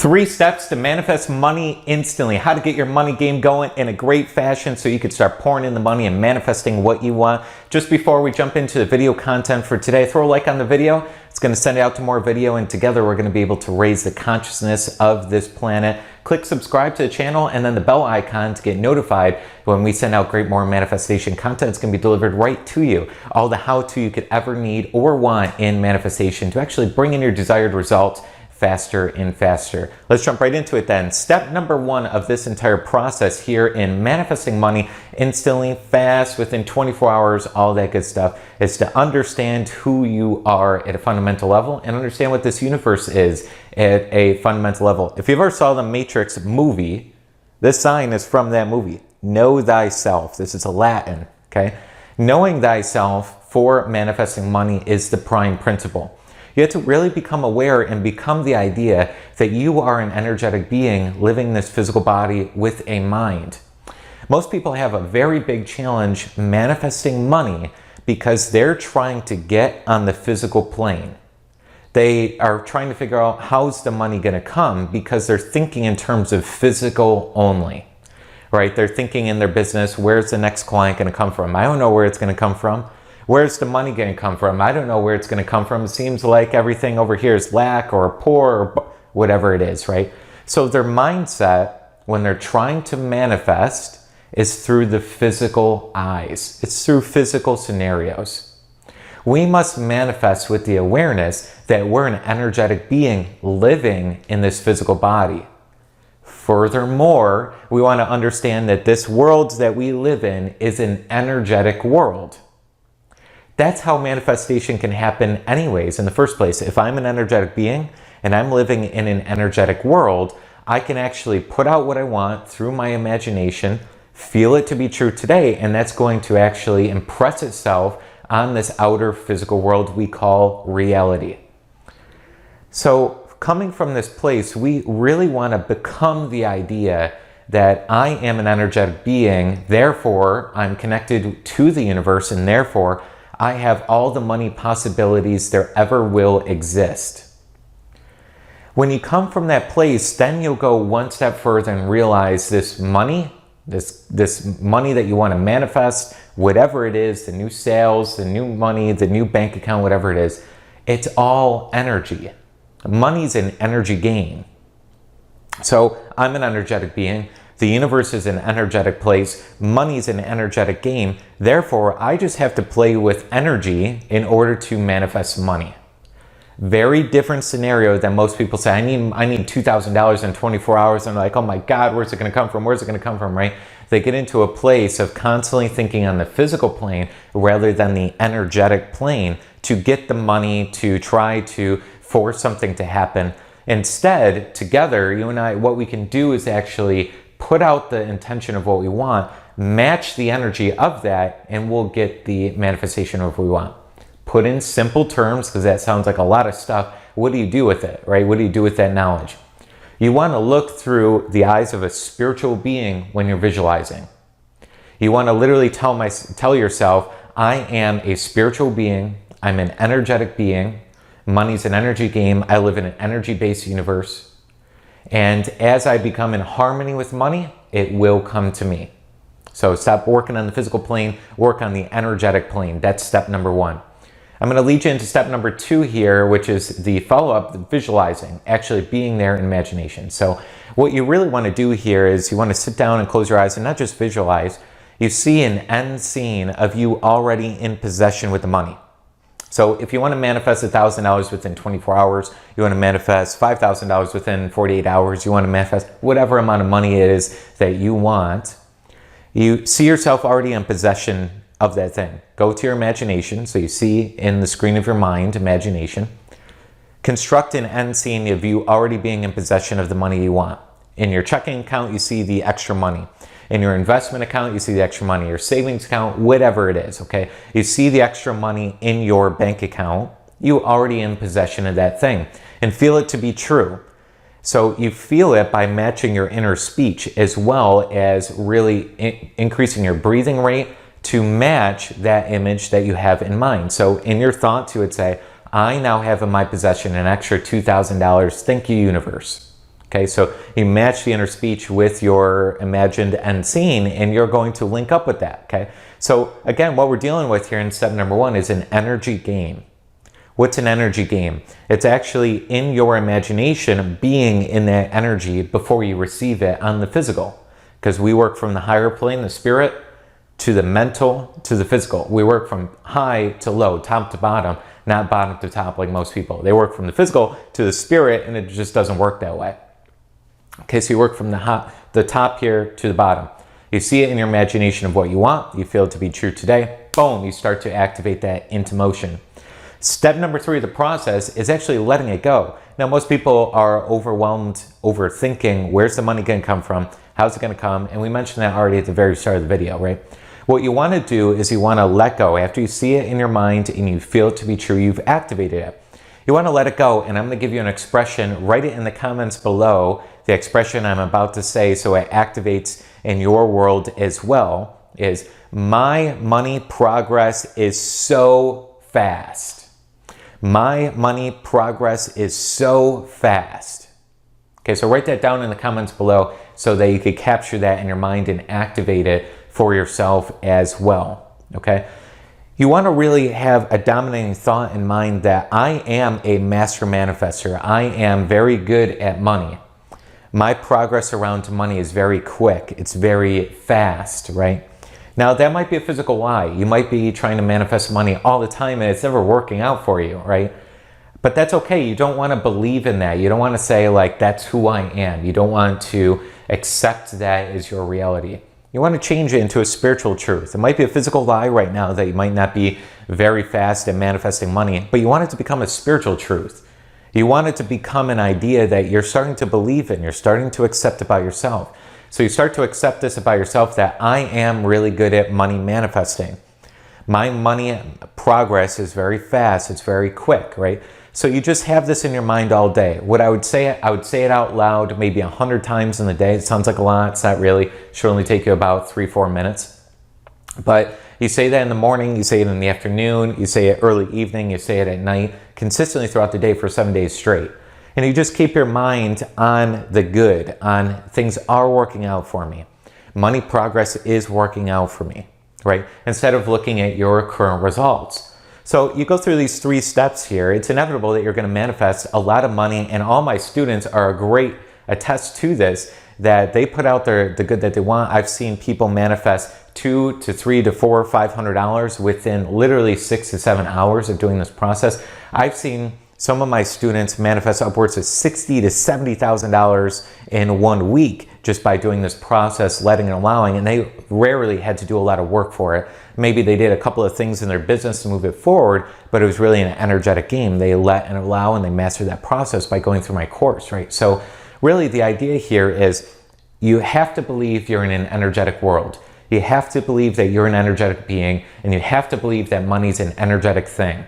3 steps to manifest money instantly. How to get your money game going in a great fashion so you can start pouring in the money and manifesting what you want. Just before we jump into the video content for today, throw a like on the video. It's going to send out to more video, and together we're going to be able to raise the consciousness of this planet. Click subscribe to the channel and then the bell icon to get notified when we send out great more manifestation content. It's going to be delivered right to you. All the how-to you could ever need or want in manifestation to actually bring in your desired results faster and faster. Let's jump right into it then. Step number 1 of this entire process here in manifesting money instantly, fast, within 24 hours, all that good stuff, is to understand who you are at a fundamental level and understand what this universe is at a fundamental level. If you ever saw the Matrix movie, this sign is from that movie. Know thyself. This is a Latin, okay? Knowing thyself for manifesting money is the prime principle. You have to really become aware and become the idea that you are an energetic being living this physical body with a mind. Most people have a very big challenge manifesting money because they're trying to get on the physical plane. They are trying to figure out how's the money going to come because they're thinking in terms of physical only, right? They're thinking in their business, where's the next client going to come from? I don't know where it's going to come from. Where's the money going to come from? I don't know where it's going to come from. It seems like everything over here is lack or poor or whatever it is, right? So their mindset when they're trying to manifest is through the physical eyes. It's through physical scenarios. We must manifest with the awareness that we're an energetic being living in this physical body. Furthermore, we want to understand that this world that we live in is an energetic world. That's how manifestation can happen anyways in the first place. If I'm an energetic being and I'm living in an energetic world, I can actually put out what I want through my imagination, feel it to be true today, and that's going to actually impress itself on this outer physical world we call reality. So coming from this place, we really want to become the idea that I am an energetic being, therefore I'm connected to the universe, and therefore I have all the money possibilities there ever will exist. When you come from that place, then you'll go one step further and realize this money, this money that you want to manifest, whatever it is, the new sales, the new money, the new bank account, whatever it is, it's all energy. Money's an energy game. So I'm an energetic being. The universe is an energetic place. Money's an energetic game. Therefore, I just have to play with energy in order to manifest money. Very different scenario than most people say, I need $2,000 in 24 hours. And they're like, oh my God, where's it going to come from? Where's it going to come from, right? They get into a place of constantly thinking on the physical plane rather than the energetic plane to get the money, to try to force something to happen. Instead, together, you and I, what we can do is actually put out the intention of what we want, match the energy of that, and we'll get the manifestation of what we want. Put in simple terms, because that sounds like a lot of stuff. What do you do with it, right? What do you do with that knowledge? You want to look through the eyes of a spiritual being when you're visualizing. You want to literally tell yourself, I am a spiritual being. I'm an energetic being. Money's an energy game. I live in an energy-based universe. And as I become in harmony with money, it will come to me. So stop working on the physical plane, work on the energetic plane. That's step number 1. I'm going to lead you into step number 2 here, which is the follow-up, the visualizing, actually being there in imagination. So what you really want to do here is you want to sit down and close your eyes and not just visualize. You see an end scene of you already in possession with the money. So if you want to manifest $1,000 within 24 hours, you want to manifest $5,000 within 48 hours, you want to manifest whatever amount of money it is that you want, you see yourself already in possession of that thing. Go to your imagination. So you see in the screen of your mind, imagination. Construct an end scene of you already being in possession of the money you want. In your checking account, you see the extra money. In your investment account, you see the extra money. Your savings account, whatever it is, okay? You see the extra money in your bank account. You already in possession of that thing. And feel it to be true. So you feel it by matching your inner speech as well as really increasing your breathing rate to match that image that you have in mind. So in your thoughts, you would say, I now have in my possession an extra $2,000. Thank you, universe. Okay, so you match the inner speech with your imagined end scene, and you're going to link up with that. Okay, so again, what we're dealing with here in step number 1 is an energy game. What's an energy game? It's actually in your imagination being in that energy before you receive it on the physical. Because we work from the higher plane, the spirit, to the mental, to the physical. We work from high to low, top to bottom, not bottom to top like most people. They work from the physical to the spirit, and it just doesn't work that way. Okay, so you work from the top here to the bottom. You see it in your imagination of what you want. You feel it to be true today. Boom, you start to activate that into motion. Step number 3 of the process is actually letting it go. Now, most people are overwhelmed, overthinking, where's the money going to come from? How's it going to come? And we mentioned that already at the very start of the video, right? What you want to do is you want to let go. After you see it in your mind and you feel it to be true, you've activated it. You want to let it go, and I'm going to give you an expression. Write it in the comments below, the expression I'm about to say, so it activates in your world as well, is my money progress is so fast. My money progress is so fast. Okay, so write that down in the comments below so that you could capture that in your mind and activate it for yourself as well. Okay, you want to really have a dominating thought in mind that I am a master manifester. I am very good at money. My progress around money is very quick. It's very fast, right? Now, that might be a physical lie. You might be trying to manifest money all the time and it's never working out for you, right? But that's okay. You don't want to believe in that. You don't want to say, like, that's who I am. You don't want to accept that as your reality. You want to change it into a spiritual truth. It might be a physical lie right now that you might not be very fast at manifesting money, but you want it to become a spiritual truth. You want it to become an idea that you're starting to believe in. You're starting to accept about yourself. So you start to accept this about yourself, that I am really good at money manifesting. My money progress is very fast. It's very quick, right? So you just have this in your mind all day. What I would say it out loud maybe 100 times in the day. It sounds like a lot. It's not really. It should only take you about 3-4 minutes. But you say that in the morning, you say it in the afternoon, you say it early evening, you say it at night, consistently throughout the day for 7 days straight. And you just keep your mind on the good, on things are working out for me. Money progress is working out for me, right? Instead of looking at your current results. So you go through these 3 steps here. It's inevitable that you're going to manifest a lot of money, and all my students are a great attest to this, that they put out the good that they want. I've seen people manifest $200 to $300 to $400, $500 within literally 6 to 7 hours of doing this process. I've seen some of my students manifest upwards of $60,000 to $70,000 in 1 week just by doing this process, letting and allowing, and they rarely had to do a lot of work for it. Maybe they did a couple of things in their business to move it forward, but it was really an energetic game. They let and allow, and they mastered that process by going through my course, right? So really the idea here is you have to believe you're in an energetic world. You have to believe that you're an energetic being, and you have to believe that money's an energetic thing.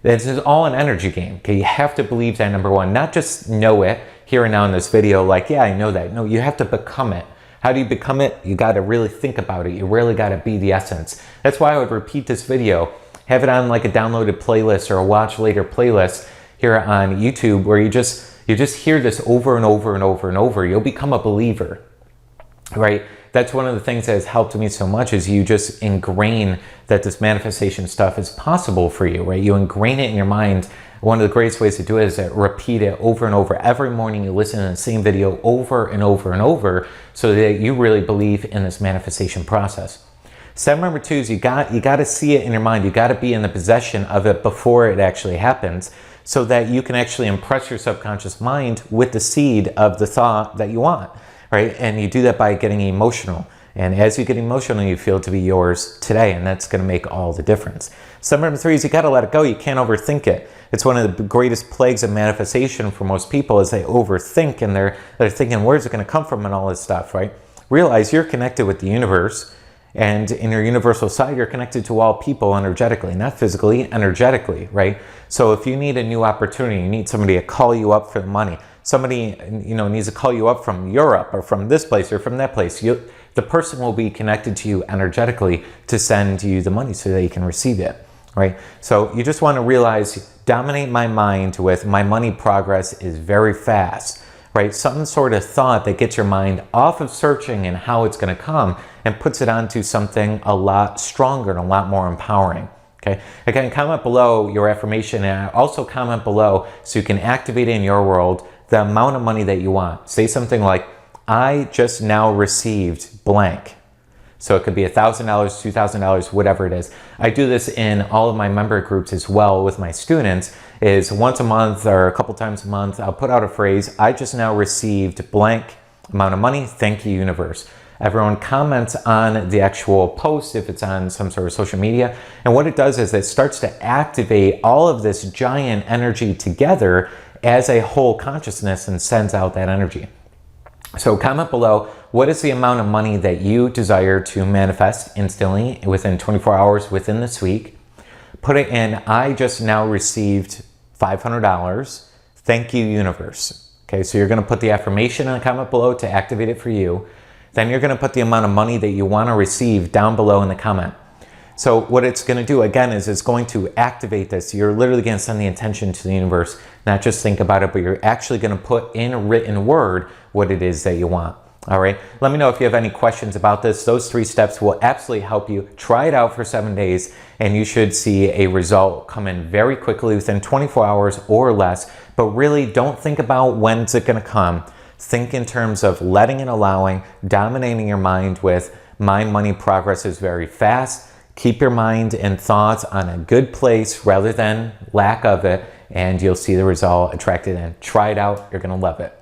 This is all an energy game. Okay, you have to believe that, number one, not just know it here and now in this video, like, yeah, I know that. No, you have to become it. How do you become it? You got to really think about it. You really got to be the essence. That's why I would repeat this video, have it on like a downloaded playlist or a watch later playlist here on YouTube, where you just hear this over and over and over and over. You'll become a believer, right? That's one of the things that has helped me so much, is you just ingrain that this manifestation stuff is possible for you, right? You ingrain it in your mind. One of the greatest ways to do it is to repeat it over and over. Every morning you listen to the same video over and over and over, so that you really believe in this manifestation process. Step number 2 is you got to see it in your mind. You got to be in the possession of it before it actually happens, so that you can actually impress your subconscious mind with the seed of the thought that you want. Right? And you do that by getting emotional. And as you get emotional, you feel it to be yours today, and that's going to make all the difference. Step number 3 is you got to let it go. You can't overthink it. It's one of the greatest plagues of manifestation for most people, is they overthink, and they're thinking, where's it going to come from and all this stuff, right? Realize you're connected with the universe, and in your universal side, you're connected to all people energetically, not physically, energetically, right? So if you need a new opportunity, you need somebody to call you up for the money. Somebody, needs to call you up from Europe or from this place or from that place. The person will be connected to you energetically to send you the money so that you can receive it, right? So you just want to realize, dominate my mind with my money progress is very fast. right? Some sort of thought that gets your mind off of searching and how it's going to come and puts it onto something a lot stronger and a lot more empowering. Okay. Again, comment below your affirmation, and also comment below so you can activate in your world the amount of money that you want. Say something like, I just now received blank. So it could be $1,000, $2,000, whatever it is. I do this in all of my member groups as well with my students, is once a month or a couple times a month, I'll put out a phrase, I just now received blank amount of money, thank you, universe. Everyone comments on the actual post if it's on some sort of social media. And what it does is it starts to activate all of this giant energy together as a whole consciousness and sends out that energy. So comment below, what is the amount of money that you desire to manifest instantly within 24 hours within this week? Put it in, I just now received $500. Thank you, universe. Okay, so you're going to put the affirmation in the comment below to activate it for you. Then you're going to put the amount of money that you want to receive down below in the comment. So what it's going to do again is it's going to activate this. You're literally going to send the intention to the universe, not just think about it, but you're actually going to put in a written word what it is that you want. All right. Let me know if you have any questions about this. Those 3 steps will absolutely help you. Try it out for 7 days and you should see a result come in very quickly within 24 hours or less. But really don't think about when's it going to come. Think in terms of letting and allowing, dominating your mind with mind, money, progress is very fast. Keep your mind and thoughts on a good place rather than lack of it, and you'll see the result attracted in. Try it out. You're going to love it.